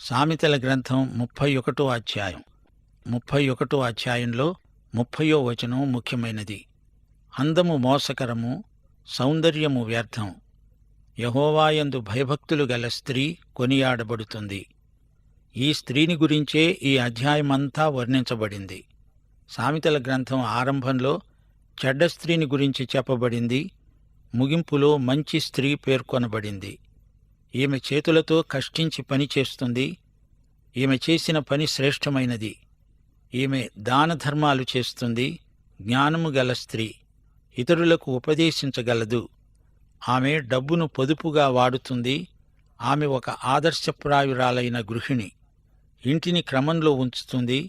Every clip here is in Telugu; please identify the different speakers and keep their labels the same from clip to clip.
Speaker 1: సామెతల గ్రంథం 31 అధ్యాయం. 31 అధ్యాయంలో 30 వచనం ముఖ్యమైనది. అందము మోసకరము, సౌందర్యము వ్యర్థం. యెహోవాయందు భయభక్తులు గల స్త్రీ కొనియాడబడుతుంది. ఈ స్త్రీని గురించే ఈ అధ్యాయమంతా వర్ణించబడింది. సామెతల గ్రంథం ఆరంభంలో చెడ్డ స్త్రీని గురించి చెప్పబడింది. ముగింపులో మంచి స్త్రీ పేర్కొనబడింది. ఈమె చేతులతో కష్టించి పని చేస్తుంది. ఈమె చేసిన పని శ్రేష్టమైనది. ఈమె దానధర్మాలు చేస్తుంది. జ్ఞానము గల స్త్రీ, ఇతరులకు ఉపదేశించగలదు. ఆమె డబ్బును పొదుపుగా వాడుతుంది. ఆమె ఒక ఆదర్శప్రాయురాలైన గృహిణి. ఇంటిని క్రమంలో ఉంచుతుంది.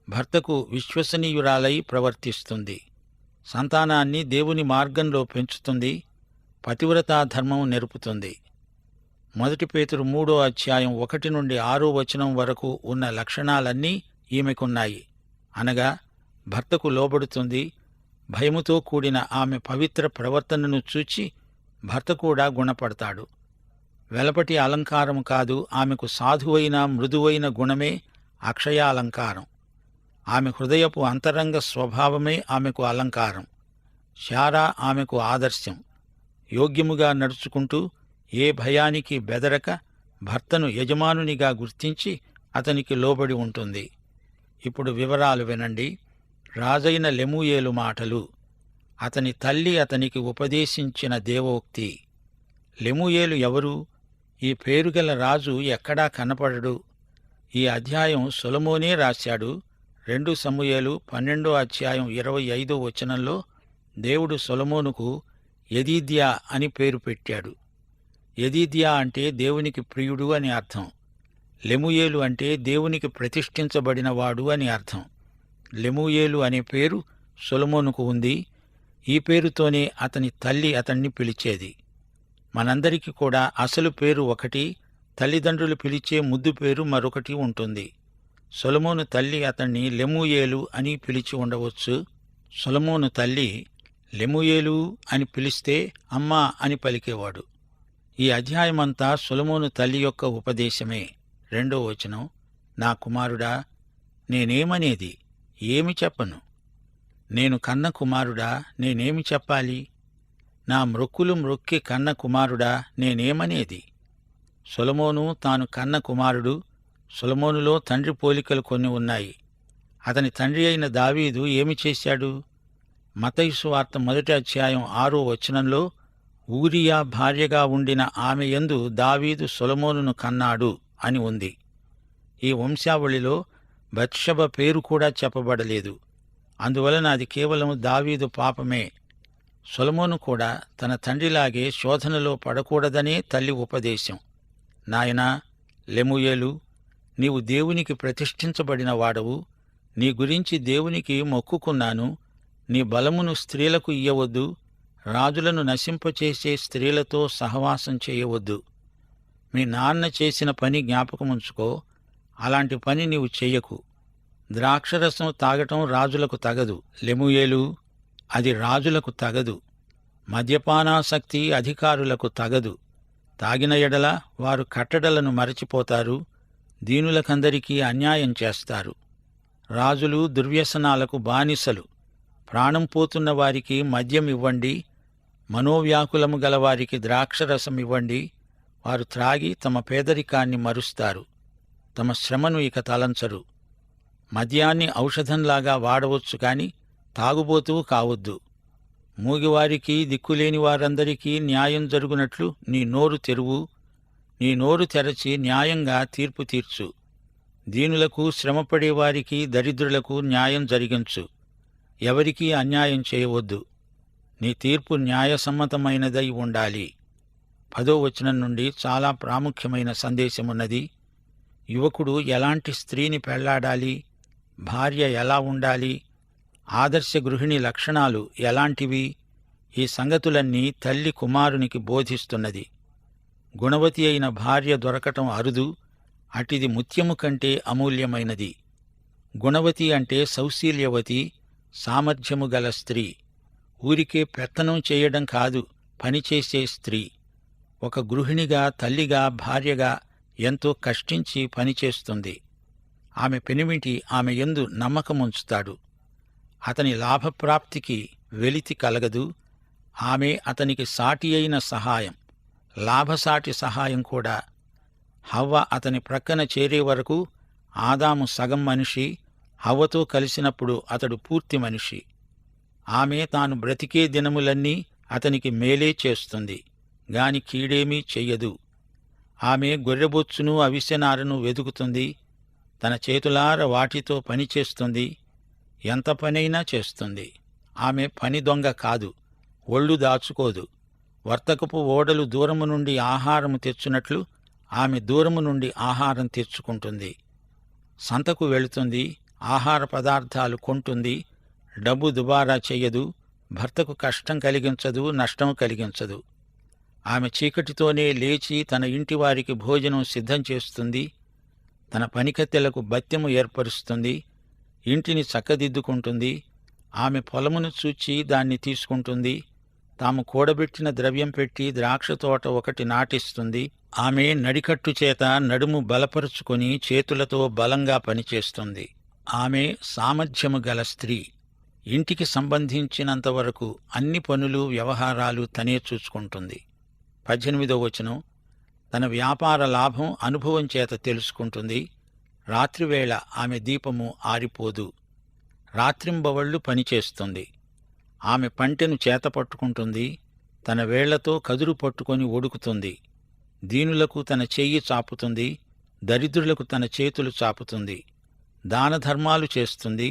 Speaker 1: భర్తకు విశ్వసనీయురాలై ప్రవర్తిస్తుంది. సంతానాన్ని దేవుని మార్గంలో పెంచుతుంది. పతివ్రతా ధర్మం నెరుపుతుంది. 1 పేతురు 3 అధ్యాయం 1 నుండి 6 వచనం వరకు ఉన్న లక్షణాలన్నీ ఈమెకున్నాయి. అనగా భర్తకు లోబడుతుంది. భయముతో కూడిన ఆమె పవిత్ర ప్రవర్తనను చూచి భర్త కూడా గుణపడతాడు. వెలపటి అలంకారము కాదు, ఆమెకు సాధువైన మృదువైన గుణమే అక్షయాలంకారం. ఆమె హృదయపు అంతరంగ స్వభావమే ఆమెకు అలంకారం. శారా ఆమెకు ఆదర్శం. యోగ్యముగా నడుచుకుంటూ ఏ భయానికి బెదరక భర్తను యజమానునిగా గుర్తించి అతనికి లోబడి ఉంటుంది. ఇప్పుడు వివరాలు వినండి. రాజైన లెమూయేలు మాటలు. అతని తల్లి అతనికి ఉపదేశించిన దేవోక్తి. లెమూయేలు ఎవరు? ఈ పేరుగల రాజు ఎక్కడా కనపడడు. ఈ అధ్యాయం సొలొమోనే రాశాడు. 2 సమూయేలు 12 అధ్యాయం 25 వచనంలో దేవుడు సొలొమోనుకు యెదీద్యా అని పేరు పెట్టాడు. యెదీద్యా అంటే దేవునికి ప్రియుడు అని అర్థం. లెమూయేలు అంటే దేవునికి ప్రతిష్ఠించబడినవాడు అని అర్థం. లెమూయేలు అనే పేరు సొలొమోనుకు ఉంది. ఈ పేరుతోనే అతని తల్లి అతన్ని పిలిచేది. మనందరికీ కూడా అసలు పేరు ఒకటి, తల్లిదండ్రులు పిలిచే ముద్దు పేరు మరొకటి ఉంటుంది. సొలొమోను తల్లి అతన్ని లెమూయేలు అని పిలిచి ఉండవచ్చు. సొలొమోను తల్లి లెమూయేలు అని పిలిస్తే అమ్మా అని పలికేవాడు. ఈ అధ్యాయమంతా సొలొమోను తల్లి యొక్క ఉపదేశమే. 2వ వచనం, నా కుమారుడా, నేనేమనేది? ఏమి చెప్పను? నేను కన్న కుమారుడా, నేనేమి చెప్పాలి? నా మ్రొక్కులు మ్రొక్కి కన్న కుమారుడా, నేనేమనేది? సొలొమోను తాను కన్న కుమారుడు. సొలొమోనులో తండ్రి పోలికలు కొన్ని ఉన్నాయి. అతని తండ్రి అయిన దావీదు ఏమి చేశాడు? మత్తయి సువార్త 1 అధ్యాయం 6 వచనంలో ఊరియా భార్యగా ఉండిన ఆమె యందు దావీదు సొలొమోనును కన్నాడు అని ఉంది. ఈ వంశావళిలో బత్షెబ పేరు కూడా చెప్పబడలేదు. అందువలన అది కేవలం దావీదు పాపమే. సొలొమోను కూడా తన తండ్రిలాగే శోధనలో పడకూడదనే తల్లి ఉపదేశం. నాయనా లెమూయేలు, నీవు దేవునికి ప్రతిష్ఠించబడిన వాడవు. నీ గురించి దేవునికి మొక్కుకున్నాను. నీ బలమును స్త్రీలకు ఇయ్యవద్దు. రాజులను నశింపచేసే స్త్రీలతో సహవాసం చేయవద్దు. మీ నాన్న చేసిన పని జ్ఞాపకముంచుకో. అలాంటి పని నీవు చెయ్యకు. ద్రాక్షరసం తాగటం రాజులకు తగదు. లెమూయేలు, అది రాజులకు తగదు. మద్యపానాసక్తి అధికారులకు తగదు. తాగిన ఎడల వారు కట్టడలను మరచిపోతారు. దీనులకందరికీ అన్యాయం చేస్తారు. రాజులు దుర్వ్యసనాలకు బానిసలు. ప్రాణం పోతున్న వారికి మద్యం ఇవ్వండి. మనోవ్యాకులము గలవారికి ద్రాక్షరసం ఇవ్వండి. వారు త్రాగి తమ పేదరికాన్ని మరుస్తారు. తమ శ్రమను ఇక తలంచరు. మద్యాన్ని ఔషధంలాగా వాడవచ్చు కాని తాగుబోతూ కావద్దు. మూగివారికి దిక్కులేని వారందరికీ న్యాయం జరుగునట్లు నీ నోరు తెరువు. నీ నోరు తెరచి న్యాయంగా తీర్పు తీర్చు. దీనులకు, శ్రమపడేవారికి, దరిద్రులకు న్యాయం జరిగించు. ఎవరికీ అన్యాయం చేయవద్దు. నీ తీర్పు న్యాయసమ్మతమైనదై ఉండాలి. 10వ వచనం నుండి చాలా ప్రాముఖ్యమైన సందేశమున్నది. యువకుడు ఎలాంటి స్త్రీని పెళ్లాడాలి? భార్య ఎలా ఉండాలి? ఆదర్శ గృహిణి లక్షణాలు ఎలాంటివి? ఈ సంగతులన్నీ తల్లి కుమారునికి బోధిస్తున్నది. గుణవతి అయిన భార్య దొరకటం అరుదు. అటిది ముత్యము కంటే అమూల్యమైనది. గుణవతి అంటే సౌశీల్యవతి, సామర్థ్యము గల స్త్రీ. ఊరికే పెత్తనం చేయడం కాదు, పనిచేసే స్త్రీ. ఒక గృహిణిగా, తల్లిగా, భార్యగా ఎంతో కష్టించి పనిచేస్తుంది. ఆమె పెనిమిటి ఆమె యందు నమ్మకముంచుతాడు. అతని లాభప్రాప్తికి వెలితి కలగదు. ఆమె అతనికి సాటి అయిన సహాయం, లాభసాటి సహాయం కూడా. హవ్వ అతని ప్రక్కన చేరే వరకు ఆదాము సగం మనిషి, హవ్వతో కలిసినప్పుడు అతడు పూర్తి మనిషి. ఆమె తాను బ్రతికే దినములన్నీ అతనికి మేలే చేస్తుంది గాని కీడేమీ చెయ్యదు. ఆమె గొర్రెబొచ్చును అవిసెనారను వెదుకుతుంది. తన చేతులార వాటితో పనిచేస్తుంది. ఎంత పనైనా చేస్తుంది. ఆమె పని దొంగ కాదు, ఒళ్ళు దాచుకోదు. వర్తకపు ఓడలు దూరము నుండి ఆహారము తెచ్చునట్లు ఆమె దూరము నుండి ఆహారం తెచ్చుకుంటుంది. సంతకు వెళుతుంది, ఆహార పదార్థాలు కొంటుంది. డబ్బు దుబారా చెయ్యదు. భర్తకు కష్టం కలిగించదు, నష్టం కలిగించదు. ఆమె చీకటితోనే లేచి తన ఇంటివారికి భోజనం సిద్ధం చేస్తుంది. తన పనికత్తెలకు బత్తెము ఏర్పరుస్తుంది. ఇంటిని చక్కదిద్దుకుంటుంది. ఆమె పొలమును చూచి దాన్ని తీసుకుంటుంది. తాము కూడబెట్టిన ద్రవ్యం పెట్టి ద్రాక్షతోట ఒకటి నాటిస్తుంది. ఆమె నడికట్టు చేత నడుము బలపరుచుకొని చేతులతో బలంగా పనిచేస్తుంది. ఆమె సామర్థ్యము గల స్త్రీ. ఇంటికి సంబంధించినంతవరకు అన్ని పనులు, వ్యవహారాలు తనే చూసుకుంటుంది. 18వ వచనం, తన వ్యాపార లాభం అనుభవం చేత తెలుసుకుంటుంది. రాత్రివేళ ఆమె దీపము ఆరిపోదు. రాత్రింబవళ్లు పనిచేస్తుంది. ఆమె పంటెను చేతపట్టుకుంటుంది. తన వేళ్లతో కదురు పట్టుకొని ఒడుకుతుంది. దీనులకు తన చెయ్యి చాపుతుంది. దరిద్రులకు తన చేతులు చాపుతుంది. దానధర్మాలు చేస్తుంది.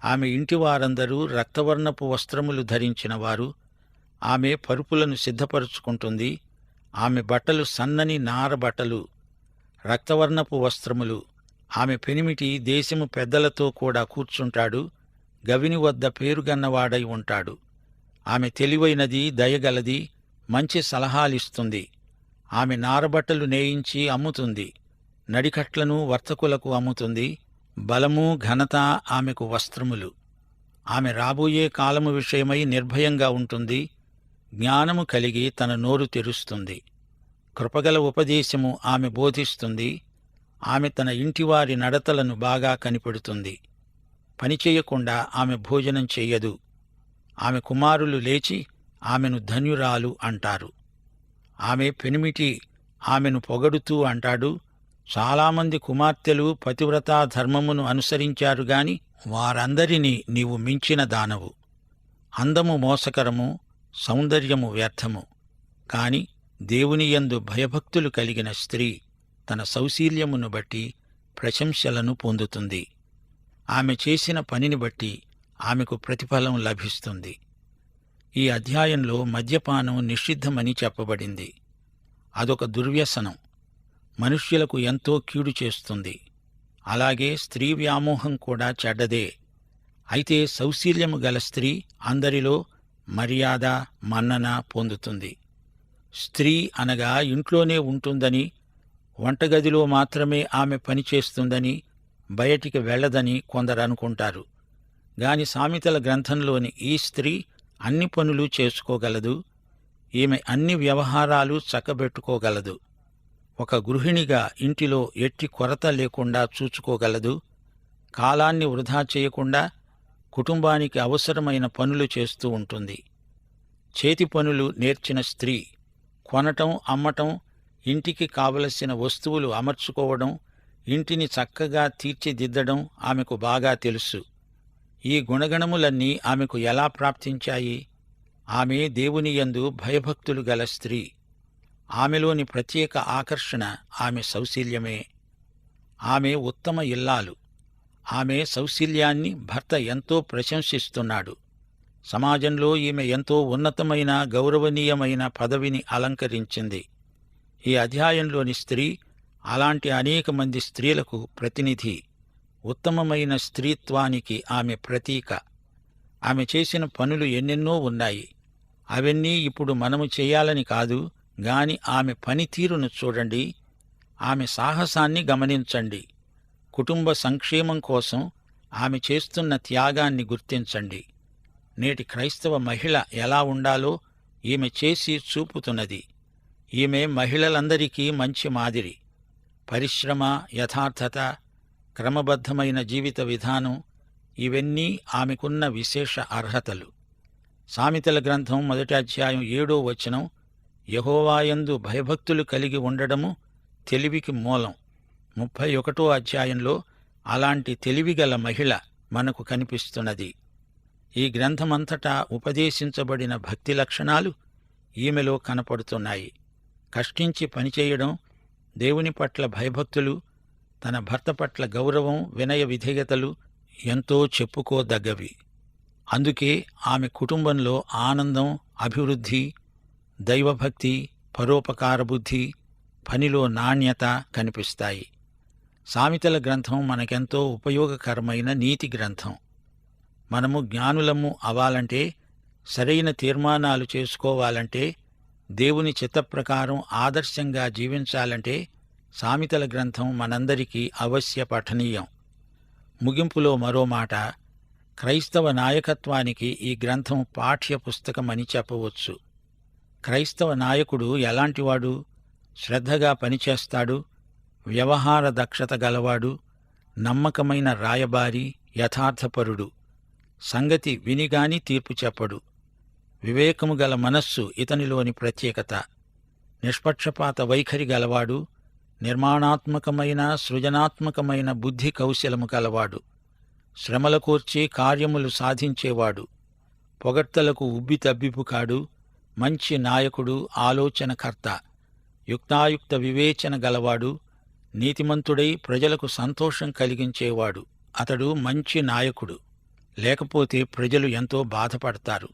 Speaker 1: ఆమె ఇంటివారందరూ రక్తవర్ణపు వస్త్రములు ధరించినవారు. ఆమె పరుపులను సిద్ధపరుచుకుంటుంది. ఆమె బట్టలు సన్నని నార బట్టలు, రక్తవర్ణపు వస్త్రములు. ఆమె పెనిమిటి దేశము పెద్దలతో కూడా కూర్చుంటాడు. గవిని వద్ద పేరుగన్నవాడై ఉంటాడు. ఆమె తెలివైనది, దయగలది, మంచి సలహాలిస్తుంది. ఆమె నారబట్టలు నేయించి అమ్ముతుంది. నడికట్లను వర్తకులకు అమ్ముతుంది. బలము, ఘనత ఆమెకు వస్త్రములు. ఆమె రాబోయే కాలము విషయమై నిర్భయంగా ఉంటుంది. జ్ఞానము కలిగి తన నోరు తెరుస్తుంది. కృపగల ఉపదేశము ఆమె బోధిస్తుంది. ఆమె తన ఇంటివారి నడతలను బాగా కనిపెడుతుంది. పనిచేయకుండా ఆమె భోజనం చెయ్యదు. ఆమె కుమారులు లేచి ఆమెను ధన్యురాలు అంటారు. ఆమె పెనిమిటి ఆమెను పొగడుతూ అంటాడు, చాలామంది కుమార్తెలు పతివ్రతా ధర్మమును అనుసరించారు గాని వారందరినీ నీవు మించిన దానవు. అందము మోసకరము, సౌందర్యము వ్యర్థము. కాని దేవునియందు భయభక్తులు కలిగిన స్త్రీ తన సౌశీల్యమును బట్టి ప్రశంసలను పొందుతుంది. ఆమె చేసిన పనిని బట్టి ఆమెకు ప్రతిఫలం లభిస్తుంది. ఈ అధ్యాయంలో మద్యపానం నిషిద్ధమని చెప్పబడింది. అదొక దుర్వ్యసనం, మనుష్యులకు ఎంతో కీడు చేస్తుంది. అలాగే స్త్రీ వ్యామోహం కూడా చెడ్డదే. అయితే సౌశీల్యము గల స్త్రీ అందరిలో మర్యాద, మన్నన పొందుతుంది. స్త్రీ అనగా ఇంట్లోనే ఉంటుందని, వంటగదిలో మాత్రమే ఆమె పనిచేస్తుందని, బయటికి వెళ్లదని కొందరనుకుంటారు. గాని సామెతల గ్రంథంలోని ఈ స్త్రీ అన్ని పనులు చేసుకోగలదు. ఈమె అన్ని వ్యవహారాలు చక్కబెట్టుకోగలదు. ఒక గృహిణిగా ఇంటిలో ఎట్టి కొరత లేకుండా చూచుకోగలదు. కాలాన్ని వృధా చేయకుండా కుటుంబానికి అవసరమైన పనులు చేస్తూ ఉంటుంది. చేతి పనులు నేర్చిన స్త్రీ కొనటం, అమ్మటం, ఇంటికి కావలసిన వస్తువులు అమర్చుకోవడం, ఇంటిని చక్కగా తీర్చిదిద్దడం ఆమెకు బాగా తెలుసు. ఈ గుణగణములన్నీ ఆమెకు ఎలా ప్రాప్తించాయి? ఆమె దేవునియందు భయభక్తులు గల స్త్రీ. ఆమెలోని ప్రత్యేక ఆకర్షణ ఆమె సౌశీల్యమే. ఆమె ఉత్తమ ఇల్లాలు. ఆమె సౌశీల్యాన్ని భర్త ఎంతో ప్రశంసిస్తున్నాడు. సమాజంలో ఈమె ఎంతో ఉన్నతమైన, గౌరవనీయమైన పదవిని అలంకరించింది. ఈ అధ్యాయంలోని స్త్రీ అలాంటి అనేక మంది స్త్రీలకు ప్రతినిధి. ఉత్తమమైన స్త్రీత్వానికి ఆమె ప్రతీక. ఆమె చేసిన పనులు ఎన్నెన్నో ఉన్నాయి. అవన్నీ ఇప్పుడు మనము చేయాలని కాదు గాని ఆమె పనితీరును చూడండి. ఆమె సాహసాన్ని గమనించండి. కుటుంబ సంక్షేమం కోసం ఆమె చేస్తున్న త్యాగాన్ని గుర్తించండి. నేటి క్రైస్తవ మహిళ ఎలా ఉండాలో ఈమె చేసి చూపుతున్నది. ఈమె మహిళలందరికీ మంచి మాదిరి. పరిశ్రమ, యథార్థత, క్రమబద్ధమైన జీవిత విధానం ఇవన్నీ ఆమెకున్న విశేష అర్హతలు. సామెతల గ్రంథం 1వ అధ్యాయం 7వ వచనం, యెహోవాయందు భయభక్తులు కలిగి ఉండడము తెలివికి మూలం. 31వ అధ్యాయంలో అలాంటి తెలివిగల మహిళ మనకు కనిపిస్తున్నది. ఈ గ్రంథమంతటా ఉపదేశించబడిన భక్తి లక్షణాలు ఈమెలో కనపడుతున్నాయి. కష్టించి పనిచేయడం, దేవుని పట్ల భయభక్తులు, తన భర్త పట్ల గౌరవం, వినయ విధేయతలు ఎంతో చెప్పుకోదగ్గవి. అందుకే ఆమె కుటుంబంలో ఆనందం, అభివృద్ధి, దైవభక్తి, పరోపకార బుద్ధి, పనిలో నాణ్యత కనిపిస్తాయి. సామెతల గ్రంథం మనకెంతో ఉపయోగకరమైన నీతి గ్రంథం. మనము జ్ఞానులము అవ్వాలంటే, సరైన తీర్మానాలు చేసుకోవాలంటే, దేవుని చిత్తప్రకారం ఆదర్శంగా జీవించాలంటే సామెతల గ్రంథం మనందరికీ అవశ్య పఠనీయం. ముగింపులో మరో మాట, క్రైస్తవ నాయకత్వానికి ఈ గ్రంథం పాఠ్య పుస్తకమని చెప్పవచ్చు. క్రైస్తవ నాయకుడు ఎలాంటివాడు? శ్రద్ధగా పనిచేస్తాడు, వ్యవహార దక్షత గలవాడు, నమ్మకమైన రాయబారి, యథార్థపరుడు, సంగతి వినిగాని తీర్పు చెప్పడు, వివేకము గల మనస్సు ఇతనిలోని ప్రత్యేకత, నిష్పక్షపాత వైఖరి గలవాడు, నిర్మాణాత్మకమైన సృజనాత్మకమైన బుద్ధి కౌశలము గలవాడు, శ్రమల కోర్చి కార్యములు సాధించేవాడు, పొగడ్తలకు ఉబ్బి తబ్బిపు కాడు, మంచి నాయకుడు, ఆలోచనకర్త, యుక్తాయుక్త వివేచన గలవాడు, నీతిమంతుడై ప్రజలకు సంతోషం కలిగించేవాడు. అతడు మంచి నాయకుడు. లేకపోతే ప్రజలు ఎంతో బాధపడతారు.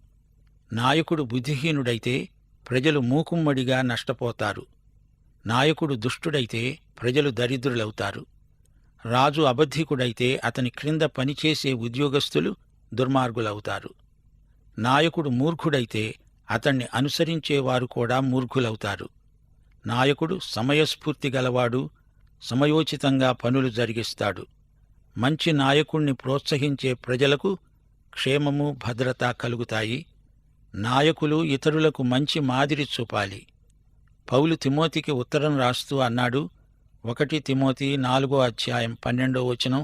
Speaker 1: నాయకుడు బుద్ధిహీనుడైతే ప్రజలు మూకుమ్మడిగా నష్టపోతారు. నాయకుడు దుష్టుడైతే ప్రజలు దరిద్రులవుతారు. రాజు అబద్ధికుడైతే అతని క్రింద పనిచేసే ఉద్యోగస్తులు దుర్మార్గులవుతారు. నాయకుడు మూర్ఖుడైతే అతణ్ణి అనుసరించేవారు కూడా మూర్ఖులవుతారు. నాయకుడు సమయస్ఫూర్తి గలవాడు, సమయోచితంగా పనులు జరిగిస్తాడు. మంచి నాయకుణ్ణి ప్రోత్సహించే ప్రజలకు క్షేమము, భద్రత కలుగుతాయి. నాయకులు ఇతరులకు మంచి మాదిరి చూపాలి. పౌలు తిమోతికి ఉత్తరం రాస్తూ అన్నాడు, 1 తిమోతి 4వ అధ్యాయం 12వ వచనం,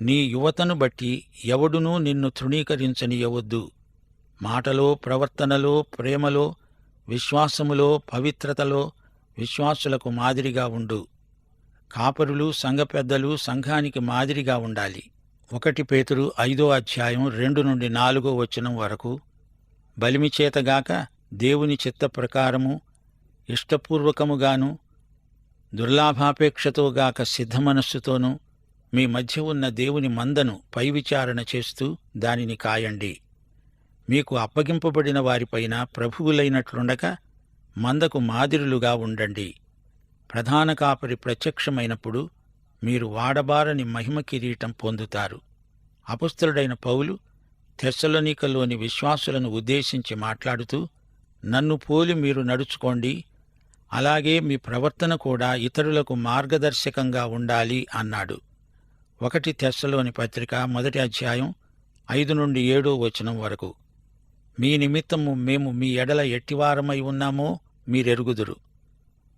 Speaker 1: నీ యువతను బట్టి ఎవడునూ నిన్ను తృణీకరించనియవద్దు. మాటలో, ప్రవర్తనలో, ప్రేమలో, విశ్వాసములో, పవిత్రతలో విశ్వాసులకు మాదిరిగా ఉండు. కాపరులు, సంఘ పెద్దలు సంఘానికి మాదిరిగా ఉండాలి. 1 పేతురు 5వ అధ్యాయం 2 నుండి 4వ వచనం వరకు, బలిమిచేతగాక దేవుని చిత్త ప్రకారము ఇష్టపూర్వకముగాను దుర్లాభాపేక్షతోగాక సిద్ధమనస్సుతోనూ మీ మధ్య ఉన్న దేవుని మందను పై విచారణ చేస్తూ దానిని కాయండి. మీకు అప్పగింపబడిన వారిపైన ప్రభువులైనట్లుండక మందకు మాదిరులుగా ఉండండి. ప్రధాన కాపరి ప్రత్యక్షమైనప్పుడు మీరు వాడబారని మహిమ కిరీటం పొందుతారు. అపొస్తలుడైన పౌలు తెస్సలోనికలోని విశ్వాసులను ఉద్దేశించి మాట్లాడుతూ, నన్ను పోలి మీరు నడుచుకోండి, అలాగే మీ ప్రవర్తన కూడా ఇతరులకు మార్గదర్శకంగా ఉండాలి అన్నాడు. 1 తెస్సలోని పత్రిక 1వ అధ్యాయం 5 నుండి 7వ వచనం వరకు, మీ నిమిత్తము మేము మీ ఎడల ఎట్టివారమై ఉన్నామో మీరెరుగుదురు.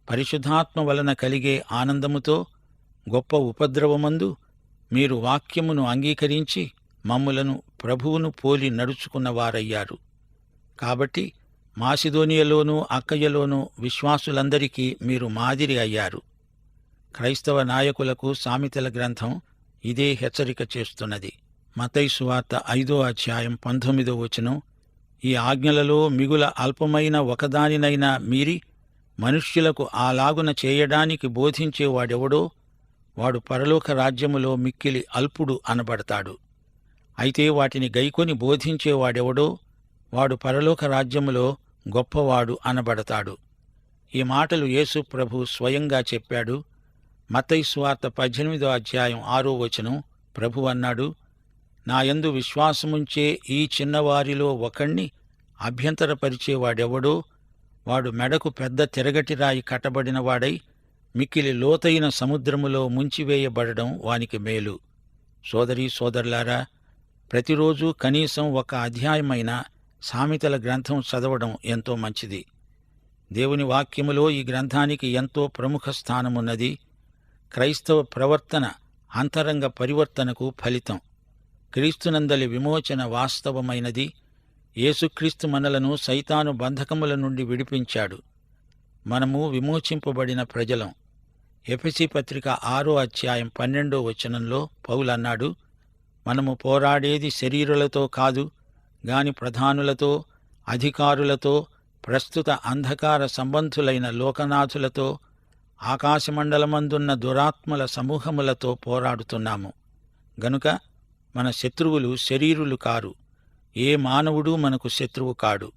Speaker 1: పరిశుద్ధాత్మ వలన కలిగే ఆనందముతో గొప్ప ఉపద్రవమందు మీరు వాక్యమును అంగీకరించి మమ్ములను ప్రభువును పోలి నడుచుకున్నవారయ్యారు. కాబట్టి మాసిదోనియలోనూ అక్కయ్యలోనూ విశ్వాసులందరికీ మీరు మాదిరి అయ్యారు. క్రైస్తవ నాయకులకు సామెతల గ్రంథం ఇదే హెచ్చరిక చేస్తున్నది. మత్తయి సువార్త 5వ అధ్యాయం 19వ వచనం, ఈ ఆజ్ఞలలో మిగుల అల్పమైన ఒకదానినైనా మీరి మనుష్యులకు అలాగున చేయడానికి బోధించేవాడెవడో వాడు పరలోక రాజ్యములో మిక్కిలి అల్పుడు అనబడతాడు. అయితే వాటిని గైకొని బోధించేవాడెవడో వాడు పరలోక రాజ్యములో గొప్పవాడు అనబడతాడు. ఈ మాటలు యేసు ప్రభు స్వయంగా చెప్పాడు. మత్తయి సువార్త 18వ అధ్యాయం 6వ వచనం, ప్రభు అన్నాడు, నాయందు విశ్వాసముంచే ఈ చిన్నవారిలో ఒకణ్ణి అభ్యంతరపరిచేవాడెవడో వాడు మెడకు పెద్ద తిరగటిరాయి కట్టబడినవాడై మిక్కిలి లోతైన సముద్రములో ముంచివేయబడడం వానికి మేలు. సోదరీ సోదరులారా, ప్రతిరోజు కనీసం 1 అధ్యాయమైన సామెతల గ్రంథం చదవడం ఎంతో మంచిది. దేవుని వాక్యములో ఈ గ్రంథానికి ఎంతో ప్రముఖ స్థానమున్నది. క్రైస్తవ ప్రవర్తన అంతరంగ పరివర్తనకు ఫలితం. క్రీస్తునందలి విమోచన వాస్తవమైనది. యేసుక్రీస్తు మనలను సైతాను బంధకముల నుండి విడిపించాడు. మనము విమోచింపబడిన ప్రజలం. ఎఫెసీ పత్రిక 6వ అధ్యాయం 12వ వచనంలో పౌలన్నాడు, మనము పోరాడేది శరీరులతో కాదు గాని ప్రధానులతో, అధికారులతో, ప్రస్తుత అంధకార సంబంధులైన లోకనాథులతో, ఆకాశమండలమందున్న దురాత్మల సమూహములతో పోరాడుతున్నాము. గనుక మన శత్రువులు శరీరులు కారు. ఏ మానవుడూ మనకు శత్రువు కాడు.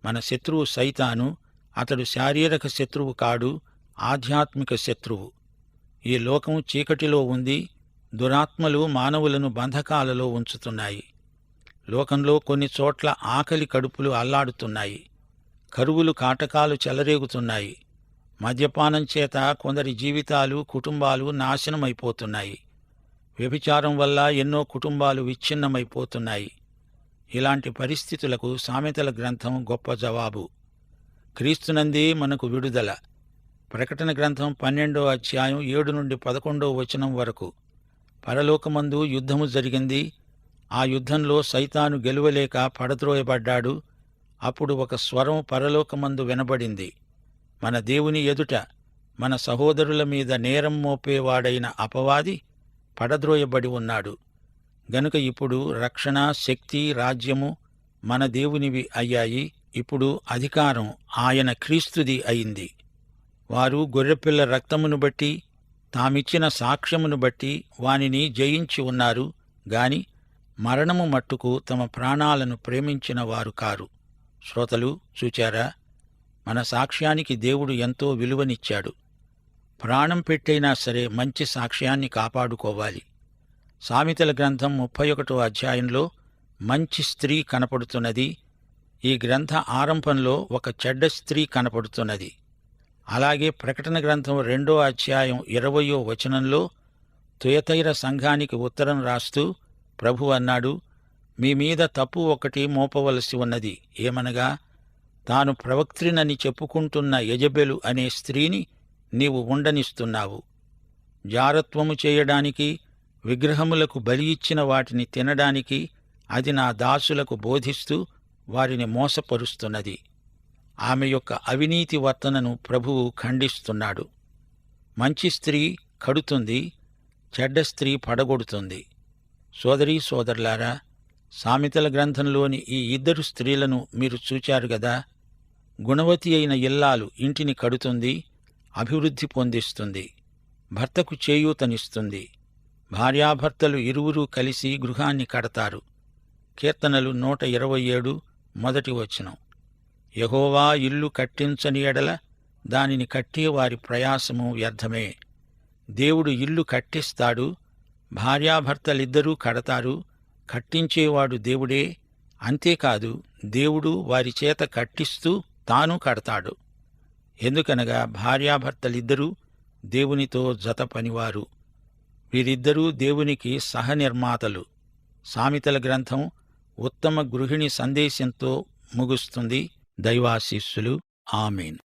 Speaker 1: మన శత్రువు సైతాను. అతడు శారీరక శత్రువు కాడు, ఆధ్యాత్మిక శత్రువు. ఈ లోకం చీకటిలో ఉంది. దురాత్మలు మానవులను బంధకాలలో ఉంచుతున్నాయి. లోకంలో కొన్ని చోట్ల ఆకలి కడుపులు అల్లాడుతున్నాయి. కరువులు కాటకాలు చెలరేగుతున్నాయి. మద్యపానం చేత కొందరి జీవితాలు, కుటుంబాలు నాశనమైపోతున్నాయి. వ్యభిచారం వల్ల ఎన్నో కుటుంబాలు విచ్ఛిన్నమైపోతున్నాయి. ఇలాంటి పరిస్థితులకు సామెతల గ్రంథం గొప్ప జవాబు. క్రీస్తునందే మనకు విడుదల. ప్రకటన గ్రంథం 12వ అధ్యాయం 7 నుండి 11వ వచనం వరకు. పరలోకమందు యుద్ధము జరిగింది. ఆ యుద్ధంలో సైతాను గెలువలేక పడద్రోయబడ్డాడు. అప్పుడు ఒక స్వరం పరలోకమందు వినబడింది. మన దేవుని ఎదుట మన సహోదరుల మీద నేరం మోపేవాడైన అపవాది పడద్రోయబడి ఉన్నాడు. గనుక ఇప్పుడు రక్షణ, శక్తి, రాజ్యము మన దేవునివి అయ్యాయి. ఇప్పుడు అధికారం ఆయన క్రీస్తుది అయింది. వారు గొర్రెపిల్ల రక్తమును బట్టి, తామిచ్చిన సాక్ష్యమును బట్టి వానిని జయించి ఉన్నారు గాని మరణము మట్టుకు తమ ప్రాణాలను ప్రేమించిన వారు కారు. శ్రోతలు చూచారా? మన సాక్ష్యానికి దేవుడు ఎంతో విలువనిచ్చాడు. ప్రాణం పెట్టైనా సరే మంచి సాక్ష్యాన్ని కాపాడుకోవాలి. సామెతల గ్రంథం 31వ అధ్యాయంలో మంచి స్త్రీ కనపడుతున్నది. ఈ గ్రంథ ఆరంభంలో ఒక చెడ్డ స్త్రీ కనపడుతున్నది. అలాగే ప్రకటన గ్రంథం 2వ అధ్యాయం 20వ వచనంలో తుయతైర సంఘానికి ఉత్తరం రాస్తూ ప్రభువు అన్నాడు, మీ మీద తప్పు ఒకటి మోపవలసి ఉన్నది. ఏమనగా, తాను ప్రవక్త్రినని చెప్పుకుంటున్న యెజెబెలు అనే స్త్రీని నీవు ఉండనిస్తున్నావు. జారత్వము చేయడానికి, విగ్రహములకు బలి ఇచ్చిన వాటిని తినడానికి అది నా దాసులకు బోధిస్తూ వారిని మోసపరుస్తున్నది. ఆమె యొక్క అవినీతి వర్తనను ప్రభువు ఖండిస్తున్నాడు. మంచి స్త్రీ కడుతుంది, చెడ్డ స్త్రీ పడగొడుతుంది. సోదరీ సోదరులారా, సామెతల గ్రంథంలోని ఈ ఇద్దరు స్త్రీలను మీరు చూచారు గదా. గుణవతి అయిన ఇల్లాలు ఇంటిని కడుతుంది, అభివృద్ధి పొందిస్తుంది, భర్తకు చేయూతనిస్తుంది. భార్యాభర్తలు ఇరువురూ కలిసి గృహాన్ని కడతారు. కీర్తనలు 127 మొదటి వచనం. యెహోవా ఇల్లు కట్టించని ఎడల దానిని కట్టేవారి ప్రయాసము వ్యర్థమే. దేవుడు ఇల్లు కట్టిస్తాడు. భార్యాభర్తలిద్దరూ కడతారు. కట్టించేవాడు దేవుడే. అంతేకాదు, దేవుడు వారి చేత కట్టిస్తూ తాను కడతాడు. ఎందుకనగా భార్యాభర్తలిద్దరూ దేవునితో జత పనివారు. వీరిద్దరూ దేవునికి సహనిర్మాతలు. సామెతల గ్రంథం ఉత్తమ గృహిణి సందేశంతో ముగుస్తుంది. దైవాశీస్సులు. ఆమేన్.